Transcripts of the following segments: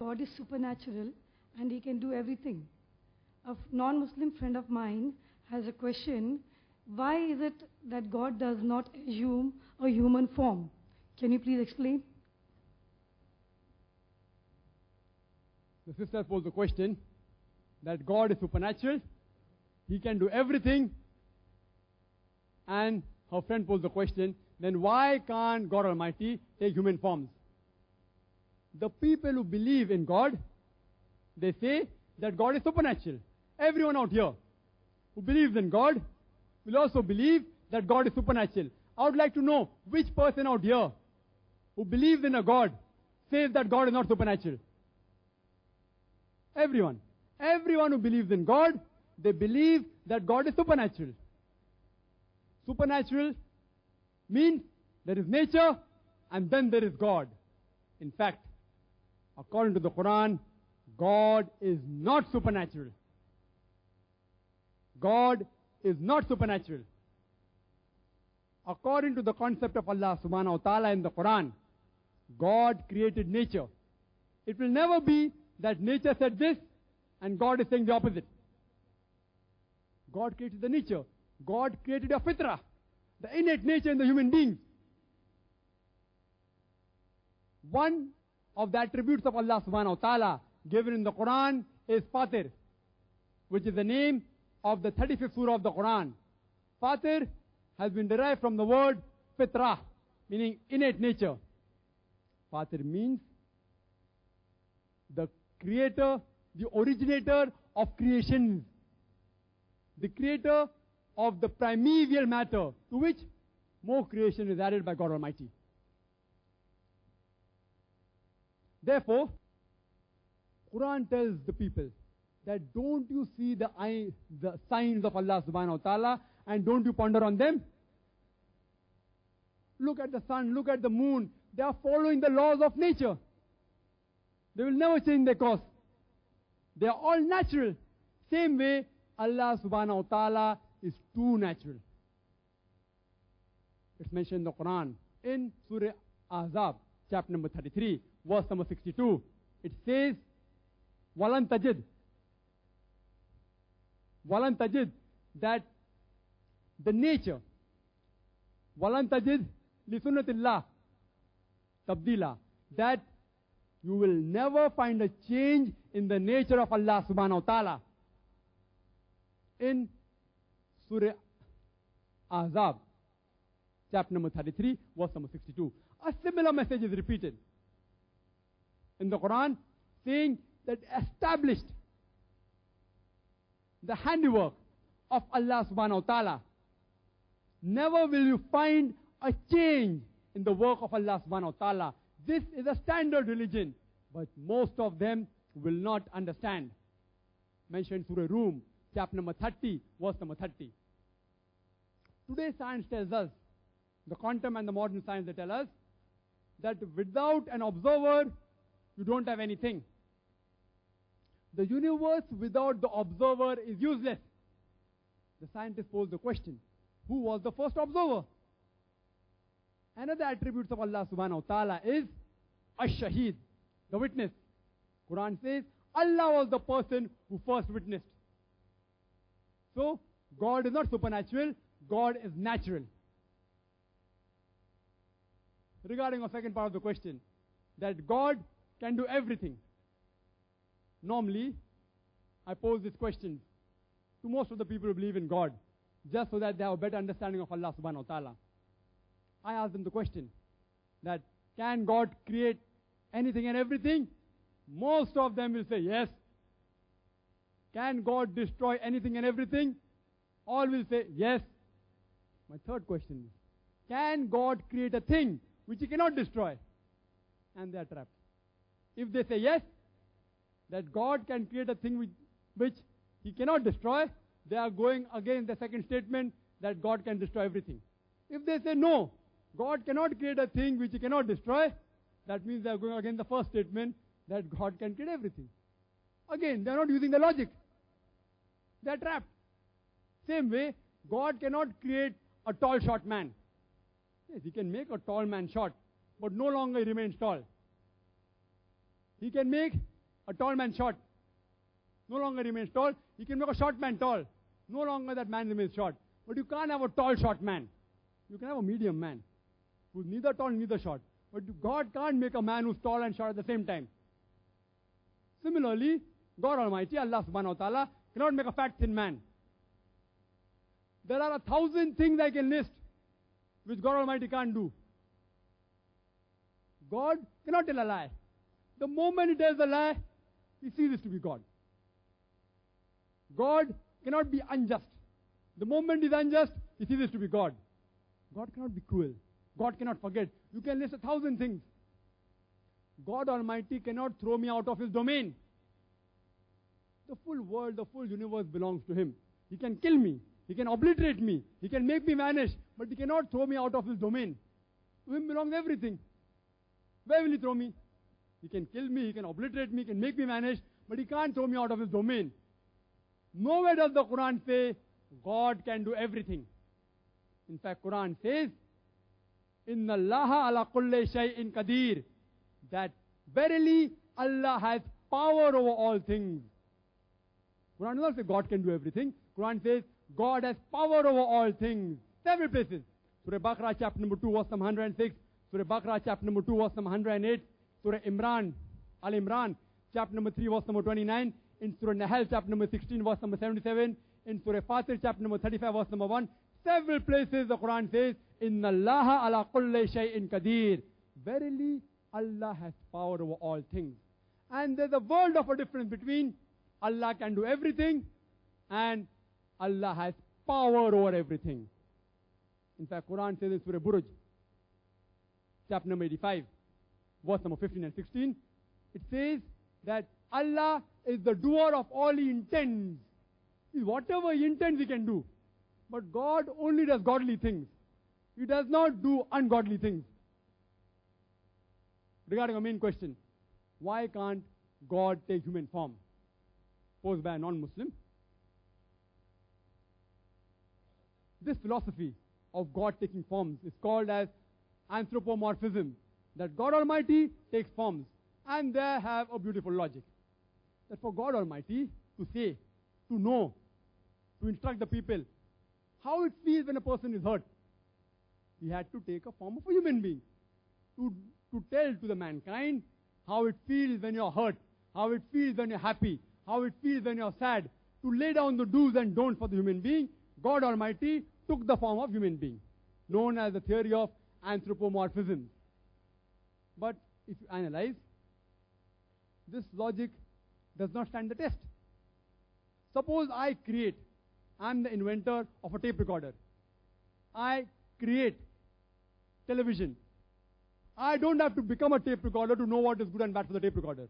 God is supernatural and He can do everything. A non-Muslim friend of mine has a question: why is it that God does not assume a human form? Can you please explain? The sister posed the question that God is supernatural, He can do everything, and her friend posed the question, then why can't God Almighty take human forms? The people who believe in God, they say that God is supernatural. Everyone out here who believes in God will also believe that God is supernatural. I would like to know which person out here who believes in a God says that God is not supernatural. Everyone. Everyone who believes in God, they believe that God is supernatural. Supernatural means there is nature and then there is God. In fact, according to the Quran, God is not supernatural. God is not supernatural. According to the concept of Allah subhanahu wa ta'ala in the Quran, God created nature. It will never be that nature said this and God is saying the opposite. God created the nature. God created a fitrah, the innate nature in the human beings. One of the attributes of Allah subhanahu wa ta'ala given in the Quran is Fatir, which is the name of the 35th surah of the Quran. Fatir has been derived from the word fitrah, meaning innate nature. Fatir means the creator, the originator of creation, the creator of the primeval matter to which more creation is added by God Almighty. Therefore, Quran tells the people that don't you see the signs of Allah subhanahu wa ta'ala and don't you ponder on them? Look at the sun, look at the moon. They are following the laws of nature. They will never change their course. They are all natural. Same way, Allah subhanahu wa ta'ala is too natural. It's mentioned in the Quran in Surah Ahzab, chapter number 33, verse number 62. It says, Walan tajid, that the nature, Walan tajid li sunnatillah tabdila, that you will never find a change in the nature of Allah subhanahu wa ta'ala. In Surah Ahzab, chapter number 33, verse number 62. A similar message is repeated in the Quran, saying that established the handiwork of Allah subhanahu wa ta'ala. Never will you find a change in the work of Allah subhanahu wa ta'ala. This is a standard religion, but most of them will not understand. Mentioned Surah Rum, chapter number 30, verse number 30. Today science tells us, the quantum and the modern science, they tell us that without an observer, you don't have anything. The universe without the observer is useless. The scientists pose the question, who was the first observer? Another attribute of Allah subhanahu wa ta'ala is Ash-Shaheed, the witness. Quran says, Allah was the person who first witnessed. So, God is not supernatural, God is natural. Regarding our second part of the question, that God can do everything. Normally, I pose this question to most of the people who believe in God, just so that they have a better understanding of Allah subhanahu wa ta'ala. I ask them the question, that can God create anything and everything? Most of them will say yes. Can God destroy anything and everything? All will say yes. My third question is, can God create a thing which He cannot destroy? And they are trapped. If they say yes, that God can create a thing which He cannot destroy, they are going against the second statement that God can destroy everything. If they say no, God cannot create a thing which He cannot destroy, that means they are going against the first statement that God can create everything. Again, they are not using the logic. They are trapped. Same way, God cannot create a tall, short man. Yes, He can make a tall man short, but no longer he remains tall. He can make a tall man short. No longer remains tall. He can make a short man tall. No longer that man remains short. But you can't have a tall, short man. You can have a medium man who's neither tall, neither short. But God can't make a man who's tall and short at the same time. Similarly, God Almighty, Allah subhanahu wa ta'ala, cannot make a fat, thin man. There are 1,000 things I can list which God Almighty can't do. God cannot tell a lie. The moment he tells a lie, he ceases to be God. God cannot be unjust. The moment he's unjust, he ceases to be God. God cannot be cruel. God cannot forget. You can list 1,000 things. God Almighty cannot throw me out of his domain. The full world, the full universe belongs to him. He can kill me. He can obliterate me. He can make me vanish. But he cannot throw me out of his domain. To him belongs everything. Where will he throw me? He can kill me. He can obliterate me. He can make me vanish. But he can't throw me out of his domain. Nowhere does the Quran say God can do everything. In fact, Quran says, Inna Allaha ala kulli shay'in qadir. That verily Allah has power over all things. Quran does not say God can do everything. Quran says God has power over all things. Several places. Surah Baqarah chapter number 2 verse number 106. Surah Baqarah chapter number 2 verse number 108. Surah Al Imran chapter number 3 verse number 29. In Surah Nahl chapter number 16 verse number 77. In Surah Fatir chapter number 35 verse number 1. Several places the Quran says, Inna Allaha ala kulli shay'in qadir. Verily Allah has power over all things. And there's a world of a difference between Allah can do everything and Allah has power over everything. In fact, Quran says in Surah Buruj, chapter number 85, verse number 15 and 16, it says that Allah is the doer of all he intends. Whatever he intends he can do. But God only does godly things. He does not do ungodly things. Regarding our main question, why can't God take human form? Posed by a non-Muslim. This philosophy of God taking forms is called as anthropomorphism. That God Almighty takes forms. And they have a beautiful logic. That for God Almighty to say, to know, to instruct the people how it feels when a person is hurt, he had to take a form of a human being. To tell to the mankind how it feels when you're hurt, how it feels when you're happy, how it feels when you're sad, to lay down the do's and don'ts for the human being, God Almighty took the form of human being, known as the theory of anthropomorphism. But if you analyze, this logic does not stand the test. Suppose I'm the inventor of a tape recorder. I create television. I don't have to become a tape recorder to know what is good and bad for the tape recorder.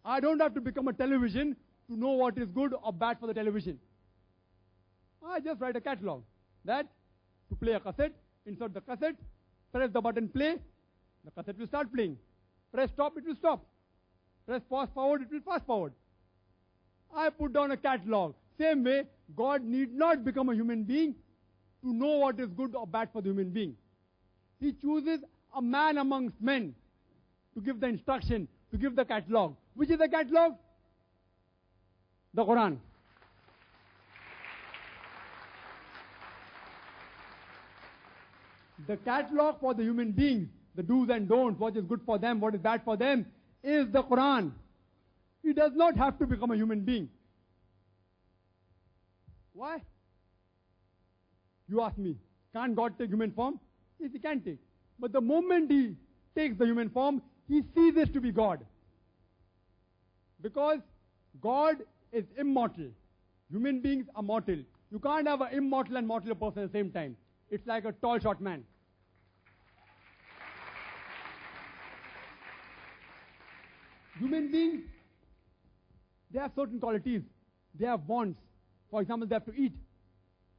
I don't have to become a television to know what is good or bad for the television. I just write a catalog that to play a cassette, insert the cassette, press the button play, the cassette will start playing. Press stop, it will stop. Press fast forward, it will fast forward. I put down a catalog. Same way, God need not become a human being to know what is good or bad for the human being. He chooses a man amongst men to give the instruction, to give the catalog. Which is the catalog? The Quran. The catalog for the human beings, the do's and don'ts, what is good for them, what is bad for them, is the Quran. He does not have to become a human being. Why? You ask me, can't God take human form? Yes, he can take. But the moment he takes the human form, he ceases to be God. Because God is immortal. Human beings are mortal. You can't have an immortal and mortal person at the same time. It's like a tall, short man. Human beings, they have certain qualities. They have wants. For example, they have to eat.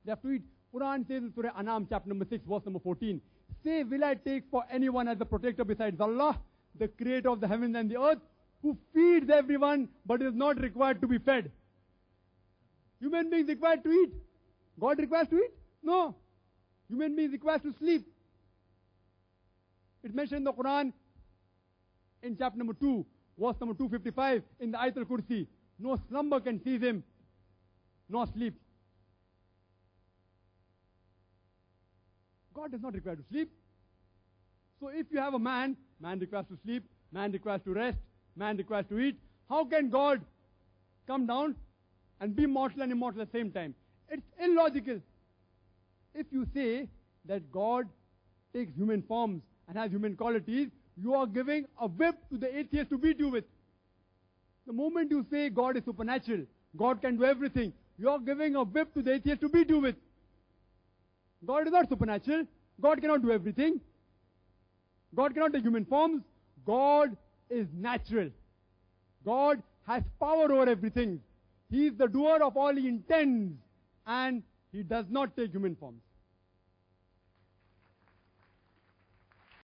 They have to eat. Quran says in Surah Anam, chapter number 6, verse number 14, say, will I take for anyone as a protector besides Allah, the creator of the heavens and the earth, who feeds everyone but is not required to be fed? Human beings required to eat. God requires to eat? No. Human beings requires to sleep. It's mentioned in the Quran in chapter number 2, verse number 255 in the Ayatul Kursi. No slumber can seize him, nor sleep. God does not require to sleep. So if you have a man requires to sleep, man requires to rest, man requires to eat. How can God come down and be mortal and immortal at the same time? It's illogical. If you say that God takes human forms and has human qualities, you are giving a whip to the atheist to beat you with. The moment you say God is supernatural, God can do everything, you are giving a whip to the atheist to beat you with. God is not supernatural. God cannot do everything. God cannot take human forms. God is natural. God has power over everything. He is the doer of all he intends, and he does not take human forms.